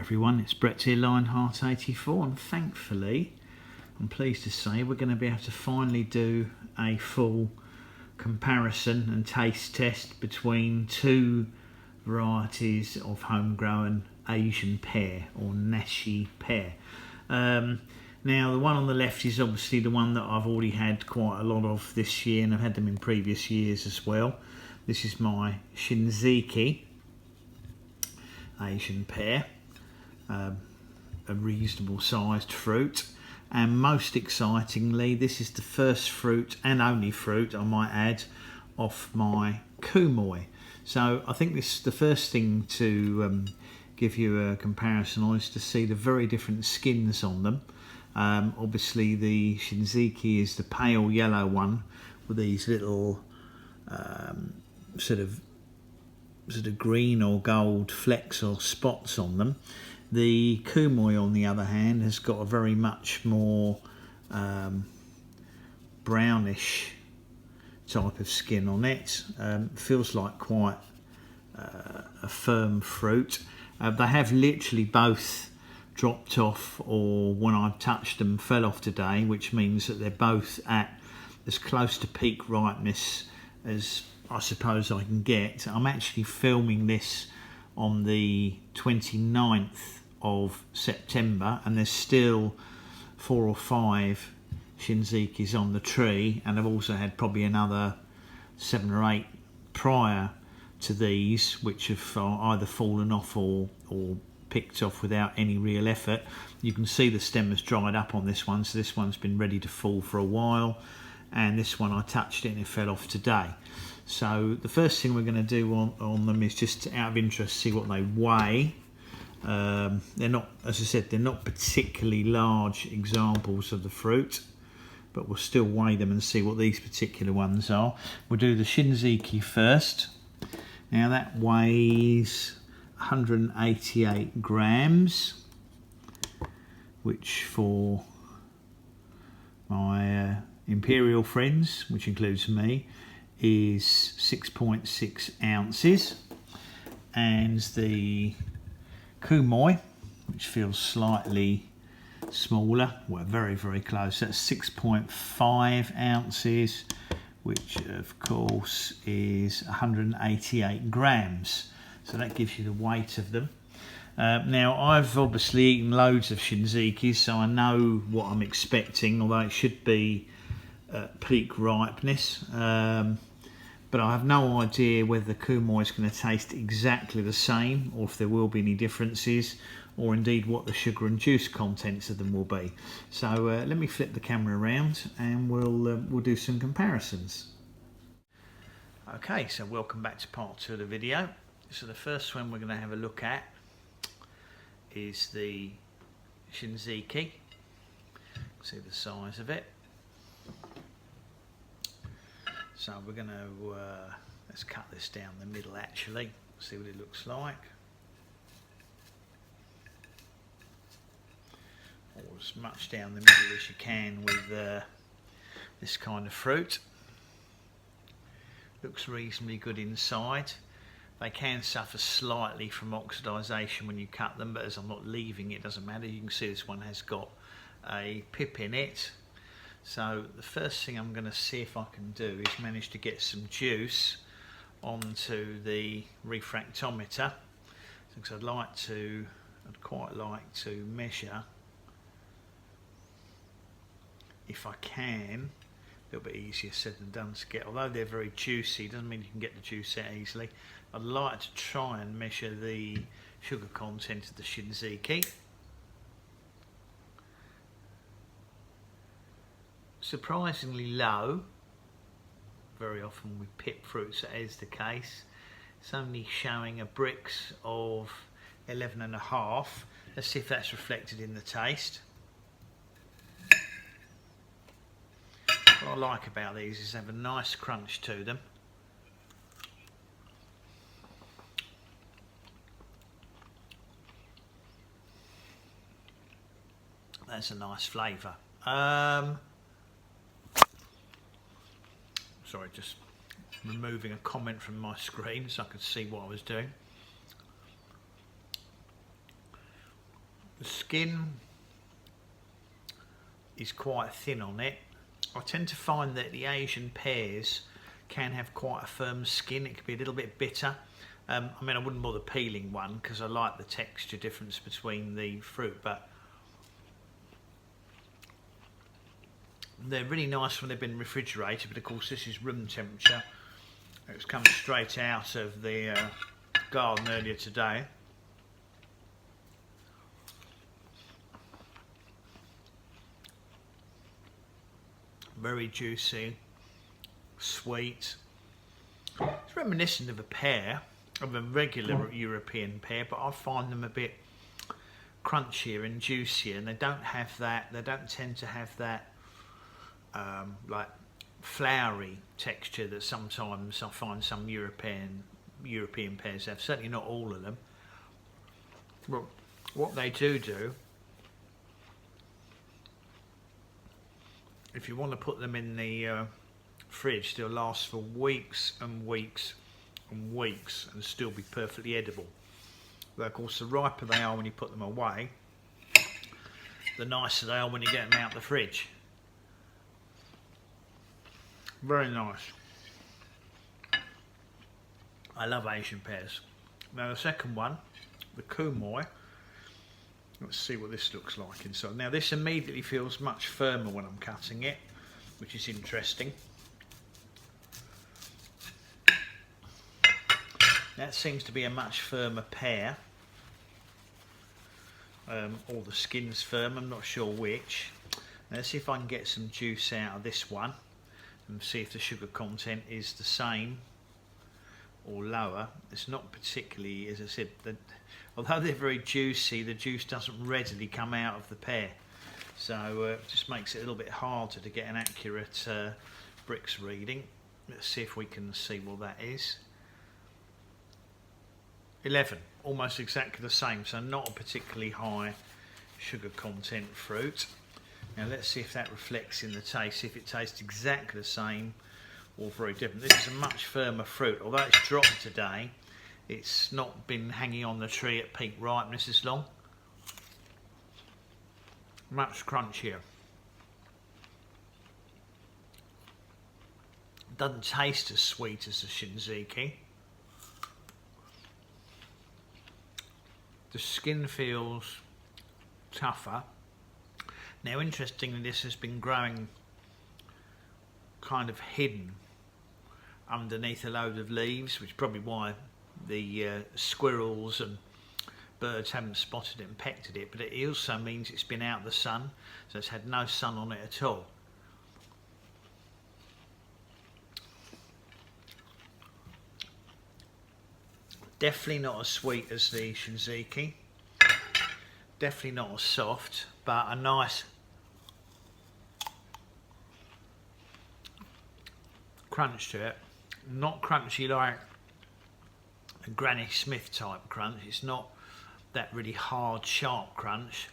Everyone, it's Brett here, Lionheart84, and thankfully I'm pleased to say we're going to be able to finally do a full comparison and taste test between two varieties of homegrown Asian pear, or Nashi pear. Now the one on the left is obviously the one that I've already had quite a lot of this year, and I've had them in previous years as well. This is my Shinseiki Asian pear. A reasonable sized fruit, and most excitingly this is the first fruit and only fruit, I might add, off my Kumoi. So I think this the first thing to give you a comparison on is to see the very different skins on them. Obviously the Shinseiki is the pale yellow one with these little sort of green or gold flecks or spots on them. The Kumoi, on the other hand, has got a very much more brownish type of skin on it. Feels like quite a firm fruit. They have literally both dropped off, or when I've touched them fell off today, which means that they're both at as close to peak ripeness as I suppose I can get. I'm actually filming this on the 29th of September, and there's still 4 or 5 Shinseikis on the tree, and I've also had probably another 7 or 8 prior to these which have either fallen off or picked off without any real effort. You can see the stem has dried up on this one, so this one's been ready to fall for a while, and this one I touched it and it fell off today. So the first thing we're going to do on them is just out of interest see what they weigh. They're not, as I said, they're not particularly large examples of the fruit, but we'll still weigh them and see what these particular ones are. We'll do the Shinseiki first. Now that weighs 188 grams, which for my imperial friends, which includes me, is 6.6 ounces. And the Kumoi, which feels slightly smaller, well, very close, that's 6.5 ounces, which of course is 188 grams. So that gives you the weight of them. Now I've obviously eaten loads of Shinseikis, so I know what I'm expecting, although it should be peak ripeness. But I have no idea whether the Kumoi is going to taste exactly the same, or if there will be any differences, or indeed what the sugar and juice contents of them will be. So let me flip the camera around and we'll do some comparisons. Okay, so welcome back to part 2 of the video. So the first one we're going to have a look at is the Shinseiki. See the size of it. So we're going to, let's cut this down the middle actually, see what it looks like. Or as much down the middle as you can with this kind of fruit. Looks reasonably good inside. They can suffer slightly from oxidisation when you cut them, but as I'm not leaving it, doesn't matter. You can see this one has got a pip in it. So the first thing I'm going to see if I can do is manage to get some juice onto the refractometer, because I'd quite like to measure, if I can. A little bit easier said than done to get, although they're very juicy, doesn't mean you can get the juice out easily. I'd like to try and measure the sugar content of the Shinseiki. Surprisingly low. Very often with pip fruits that is the case. It's only showing a Brix of 11.5. Let's see if that's reflected in the taste. What I like about these is they have a nice crunch to them. That's a nice flavour. Sorry, just removing a comment from my screen so I could see what I was doing. The skin is quite thin on it. I tend to find that the Asian pears can have quite a firm skin. It can be a little bit bitter. I mean, I wouldn't bother peeling one because I like the texture difference between the fruit, but they're really nice when they've been refrigerated. But of course, this is room temperature. It's come straight out of the garden earlier today. Very juicy, sweet. It's reminiscent of a pear, of a regular European pear, but I find them a bit crunchier and juicier, and they don't have that. They don't tend to have that like floury texture that sometimes I find some European pears have. Certainly not all of them. But what they do, if you want to put them in the fridge, they'll last for weeks and weeks and weeks and still be perfectly edible. But of course, the riper they are when you put them away, the nicer they are when you get them out the fridge. Very nice. I love Asian pears. Now the second one, the Kumoi. Let's see what this looks like inside. Now this immediately feels much firmer when I'm cutting it, which is interesting. That seems to be a much firmer pear. Or the skin's firm, I'm not sure which. Now, let's see if I can get some juice out of this one and see if the sugar content is the same or lower. It's not particularly, as I said, although they're very juicy, the juice doesn't readily come out of the pear, so it just makes it a little bit harder to get an accurate bricks reading. Let's see if we can see what that is. 11, almost exactly the same, so not a particularly high sugar content fruit. Now let's see if that reflects in the taste, if it tastes exactly the same or very different. This is a much firmer fruit, although it's dropped today. It's not been hanging on the tree at peak ripeness this long. Much crunchier. Doesn't taste as sweet as the Shinseiki. The skin feels tougher. Now interestingly, this has been growing kind of hidden underneath a load of leaves, which is probably why the squirrels and birds haven't spotted it and pecked at it, but it also means it's been out of the sun, so it's had no sun on it at all. Definitely not as sweet as the Shinseiki, definitely not as soft, but a nice crunch to it. Not crunchy like a Granny Smith type crunch. It's not that really hard, sharp crunch.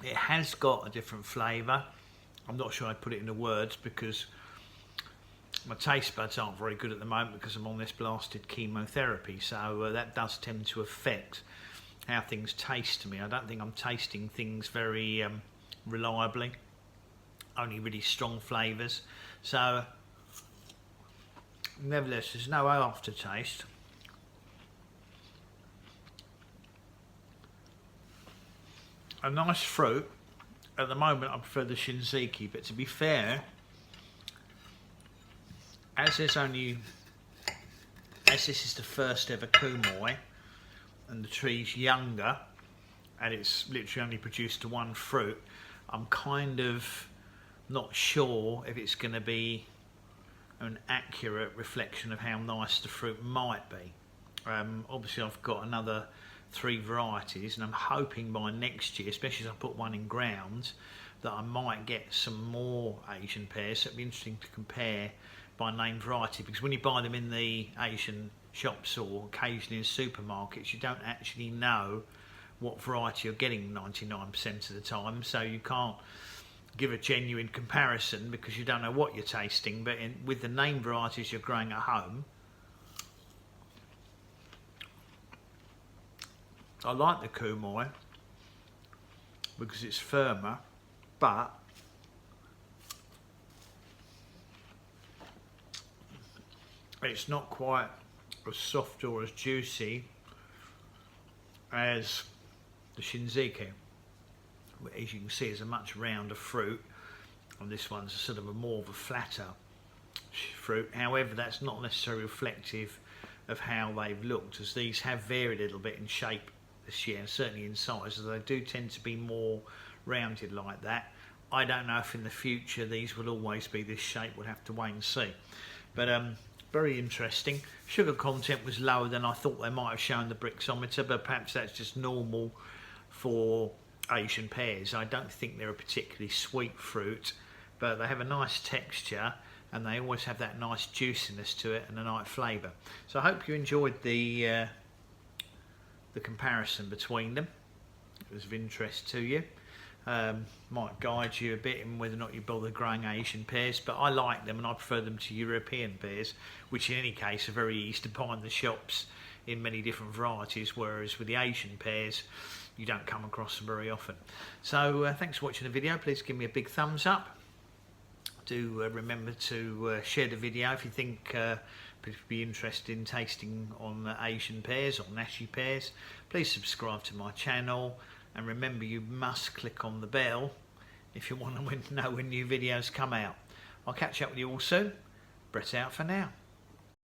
It has got a different flavour. I'm not sure I'd put it into words because my taste buds aren't very good at the moment because I'm on this blasted chemotherapy, so that does tend to affect how things taste to me. I don't think I'm tasting things very reliably, only really strong flavours. So nevertheless, there's no aftertaste. A nice fruit. At the moment I prefer the Shinseiki, but to be fair, as this is the first ever Kumoi and the tree's younger and it's literally only produced one fruit, I'm kind of not sure if it's going to be an accurate reflection of how nice the fruit might be. Obviously I've got another 3 varieties and I'm hoping by next year, especially as I put one in ground, that I might get some more Asian pears. So it'd be interesting to compare by name variety, because when you buy them in the Asian shops or occasionally in supermarkets, you don't actually know what variety you're getting 99% of the time, so you can't give a genuine comparison because you don't know what you're tasting. But with the name varieties you're growing at home, I like the Kumoi because it's firmer, but it's not quite as soft or as juicy as the Shinseiki. As you can see, it's a much rounder fruit, and this one's sort of a more of a flatter fruit. However, that's not necessarily reflective of how they've looked, as these have varied a little bit in shape this year, and certainly in size, as they do tend to be more rounded like that. I don't know if in the future these will always be this shape. We'll have to wait and see. But very interesting. Sugar content was lower than I thought they might have shown the Brixometer, but perhaps that's just normal for Asian pears. I don't think they're a particularly sweet fruit, but they have a nice texture and they always have that nice juiciness to it and a nice flavour. So I hope you enjoyed the comparison between them. It was of interest to you. Might guide you a bit in whether or not you bother growing Asian pears, but I like them and I prefer them to European pears, which in any case are very easy to buy in the shops in many different varieties, whereas with the Asian pears you don't come across them very often. So thanks for watching the video. Please give me a big thumbs up. Do remember to share the video if you think people would be interested in tasting on Asian pears or Nashi pears. Please subscribe to my channel, and remember you must click on the bell if you want to know when new videos come out. I'll catch up with you all soon. Brett out for now.